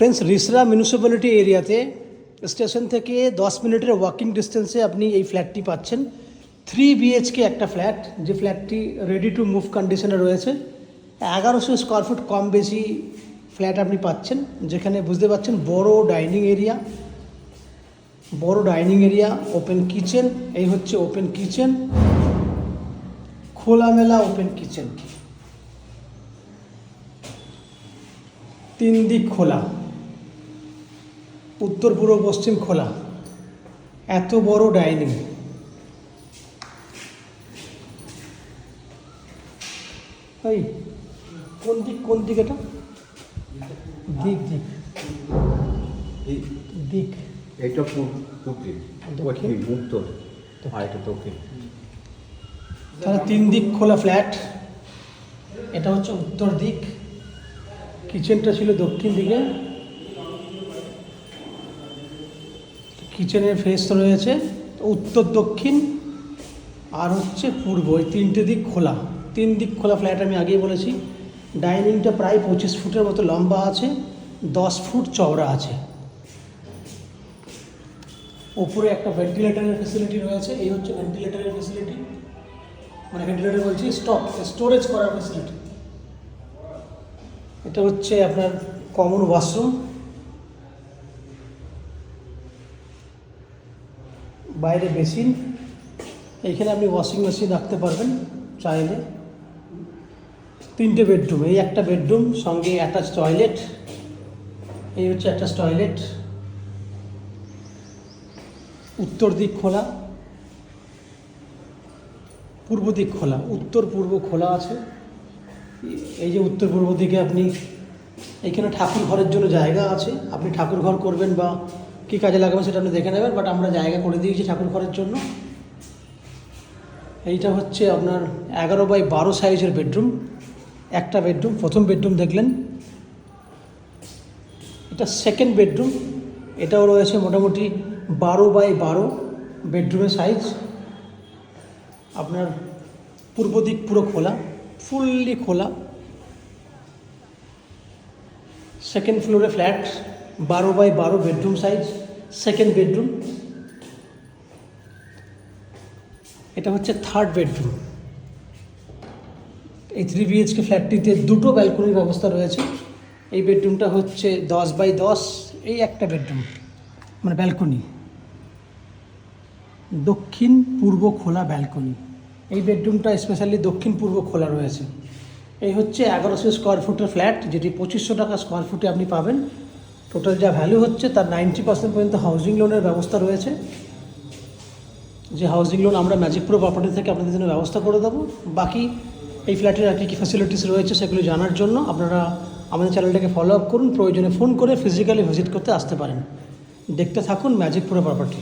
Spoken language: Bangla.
ফ্রেন্ডস, রিসরা মিউনিসিপ্যালিটি এরিয়াতে স্টেশন থেকে 10 মিনিটের ওয়াকিং ডিস্টেন্সে আপনি এই ফ্ল্যাটটি পাচ্ছেন। 3 বিএইচকে একটা ফ্ল্যাট, যে ফ্ল্যাটটি রেডি টু মুভ কন্ডিশনে রয়েছে। 1100 স্কোয়ার ফুট কম বেশি ফ্ল্যাট আপনি পাচ্ছেন, যেখানে বুঝতে পাচ্ছেন বড় ডাইনিং এরিয়া, ওপেন কিচেন। এই হচ্ছে ওপেন কিচেন, খোলামেলা ওপেন কিচেন, 3 দিক খোলা, উত্তর পূর্ব পশ্চিম খোলা, এত বড় ডাইনিং। এই কোন দিক এটা? দিক এইটা দক্ষিণ উত্তর, আর এটা দক্ষিণ। তাহলে 3 দিক খোলা ফ্ল্যাট। এটা হচ্ছে উত্তর দিক, কিচেনটা ছিল দক্ষিণ দিকে। কিচেনের ফেস রয়েছে উত্তর, দক্ষিণ আর হচ্ছে পূর্ব, এই 3টে দিক খোলা। 3 দিক খোলা ফ্ল্যাট আমি আগেই বলেছি। ডাইনিংটা প্রায় 25 ফুটের মতো লম্বা আছে, 10 ফুট চওড়া আছে। ওপরে একটা ভেন্টিলেটরের ফেসিলিটি রয়েছে। এই হচ্ছে ভেন্টিলেটরের ফেসিলিটি, মানে ভেন্টিলেটর বলছি স্টোরেজ করার ফেসিলিটি। এটা হচ্ছে আপনার কমন ওয়াশরুম, বাইরে বেসিন। এইখানে আপনি ওয়াশিং মেশিন রাখতে পারবেন চাইলে। 3টে বেডরুম, এই একটা বেডরুম, সঙ্গে অ্যাটাচ টয়লেট। এই হচ্ছে অ্যাটাচ টয়লেট। উত্তর দিক খোলা, পূর্ব দিক খোলা, উত্তর পূর্ব খোলা আছে। এই যে উত্তর পূর্ব দিকে আপনি, এইখানে ঠাকুর ঘরের জন্য জায়গা আছে। আপনি ঠাকুর ঘর করবেন বা কী কাজে লাগাবেন সেটা আপনি দেখে নেবেন, বাট আমরা জায়গা করে দিয়েছি ঠাকুর ঘরের জন্য। এইটা হচ্ছে আপনার 11x12 সাইজের বেডরুম, একটা বেডরুম। প্রথম বেডরুম দেখলেন, এটা সেকেন্ড বেডরুম। এটাও রয়েছে মোটামুটি 12x12 বেডরুমের সাইজ। আপনার পূর্ব দিক পুরো খোলা, ফুললি খোলা। সেকেন্ড ফ্লোরে flat, 12x12 bedroom size, second bedroom. এটা হচ্ছে থার্ড বেডরুম। এই 3 বিএইচকে ফ্ল্যাটটিতে 2টো ব্যালকনির ব্যবস্থা রয়েছে। এই বেডরুমটা হচ্ছে 10x10, এই একটা বেডরুম, মানে ব্যালকনি, দক্ষিণ পূর্ব খোলা ব্যালকনি। এই বেডরুমটা স্পেশালি দক্ষিণ পূর্ব খোলা রয়েছে। এই হচ্ছে 1100 স্কোয়ার ফুটের ফ্ল্যাট, যেটি 2500 টাকা স্কোয়ার ফুটে আপনি পাবেন। টোটাল যা ভ্যালু হচ্ছে তার 90% পর্যন্ত হাউজিং লোনের ব্যবস্থা রয়েছে, যে হাউজিং লোন আমরা ম্যাজিক প্রো প্রপার্টি থেকে আপনাদের জন্য ব্যবস্থা করে দেবো। বাকি এই ফ্ল্যাটের আর কী ফ্যাসিলিটিস রয়েছে সেগুলো জানার জন্য আপনারা আমাদের চ্যানেলটাকে ফলো আপ করুন। প্রয়োজনে ফোন করে ফিজিক্যালি ভিজিট করতে আসতে পারেন। দেখতে থাকুন ম্যাজিক প্রো প্রপার্টি।